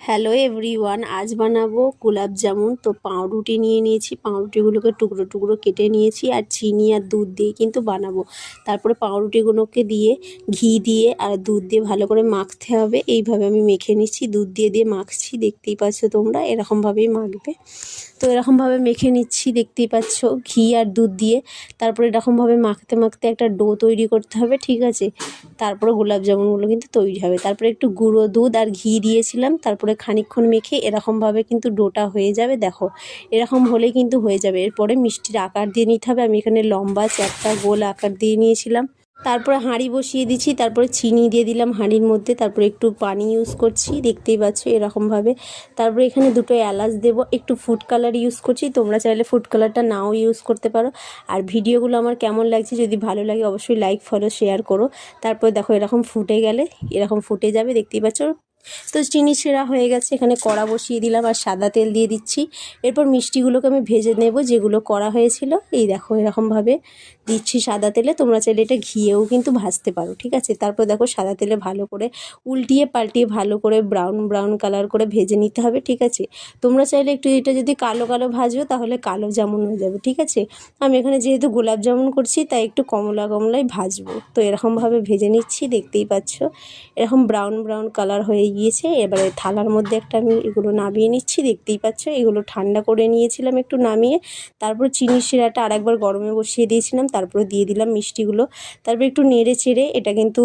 Hello everyone, আজ বানাবো গোলাপ জামুন। তো পাউরুটি নিয়ে নিয়েছি, পাউরুটিগুলোকে টুকরো টুকরো কেটে নিয়েছি আর চিনি আর দুধ দিয়ে কিন্তু বানাবো। তারপরে পাউরুটিগুলোকে দিয়ে ঘি দিয়ে আর দুধ দিয়ে ভালো করে মাখতে হবে। এইভাবে আমি মেখে নিচ্ছি, দুধ দিয়ে দিয়ে মাখছি, দেখতেই পাচ্ছ তোমরা এরকমভাবেই মাখবে। তো এরকমভাবে মেখে নিচ্ছি, দেখতেই পাচ্ছ ঘি আর দুধ দিয়ে। তারপরে এরকমভাবে মাখতে মাখতে একটা ডো তৈরি করতে হবে, ঠিক আছে। তারপরে গোলাপ জামুনগুলো কিন্তু তৈরি হবে। তারপরে একটু গুঁড়ো দুধ আর ঘি দিয়েছিলাম, তারপরে খানিকক্ষণ মেখে এরকমভাবে কিন্তু ডোটা হয়ে যাবে। দেখো এরকম হলেই কিন্তু হয়ে যাবে। এরপরে মিষ্টির আকার দিয়ে নিতে হবে। আমি এখানে লম্বা চ্যাপ্টা গোল আকার দিয়ে নিয়েছিলাম। তারপরে হাঁড়ি বসিয়ে দিচ্ছি, তারপরে চিনি দিয়ে দিলাম হাঁড়ির মধ্যে, তারপরে একটু পানি ইউজ করছি, দেখতেই পাচ্ছ এরকমভাবে। তারপরে এখানে দুটো এলাচ দেবো, একটু ফুড কালার ইউজ করছি, তোমরা চাইলে ফুড কালারটা নাও ইউজ করতে পারো। আর ভিডিওগুলো আমার কেমন লাগছে, যদি ভালো লাগে অবশ্যই লাইক ফলো শেয়ার করো। তারপরে দেখো এরকম ফুটে গেলে এরকম ফুটে যাবে, দেখতেই পাচ্ছ। তো চিনি ছেঁড়া হয়ে গেছে, এখানে কড়া বসিয়ে দিলাম আর সাদা তেল দিয়ে দিচ্ছি। এরপর মিষ্টিগুলোকে আমি ভেজে নেব, যেগুলো করা হয়েছিল। এই দেখো এরকমভাবে দিচ্ছি সাদা তেলে, তোমরা চাইলে এটা ঘিয়েও কিন্তু ভাজতে পারো, ঠিক আছে। তারপর দেখো সাদা তেলে ভালো করে উল্টিয়ে পাল্টিয়ে ভালো করে ব্রাউন ব্রাউন কালার করে ভেজে নিতে হবে, ঠিক আছে। তোমরা চাইলে একটু এটা যদি কালো কালো ভাজো তাহলে কালো জামুন হয়ে যাবে, ঠিক আছে। আমি এখানে যেহেতু গোলাপ জামুন করছি তাই একটু কমলা কমলাই ভাজবো। তো এরকমভাবে ভেজে নিচ্ছি, দেখতেই পাচ্ছ এরকম ব্রাউন ব্রাউন কালার হয়ে গিয়েছে। এবারে থালার মধ্যে একটা আমি এগুলো নামিয়ে নিচ্ছি, দেখতেই পাচ্ছ। এগুলো ঠান্ডা করে নিয়েছিলাম একটু নামিয়ে, তারপর চিনির শিরাটা আরেকবার গরমে বসিয়ে দিয়েছিলাম, তারপরে দিয়ে দিলাম মিষ্টিগুলো। তারপর একটু নেড়ে চেড়ে এটা কিন্তু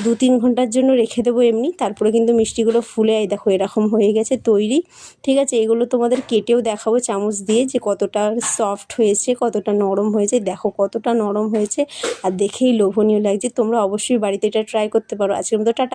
2-3 ঘন্টার জন্য রেখে দেবো এমনি। তারপরে কিন্তু মিষ্টিগুলো ফুলে এই দেখো এরকম হয়ে গেছে তৈরি, ঠিক আছে। এগুলো তোমাদের কেটেও দেখাবো চামচ দিয়ে যে কতটা সফট হয়েছে, কতটা নরম হয়েছে। দেখো কতটা নরম হয়েছে আর দেখেই লোভনীয় লাগছে। তোমরা অবশ্যই বাড়িতে এটা ট্রাই করতে পারো। আজকের মতো টাটা।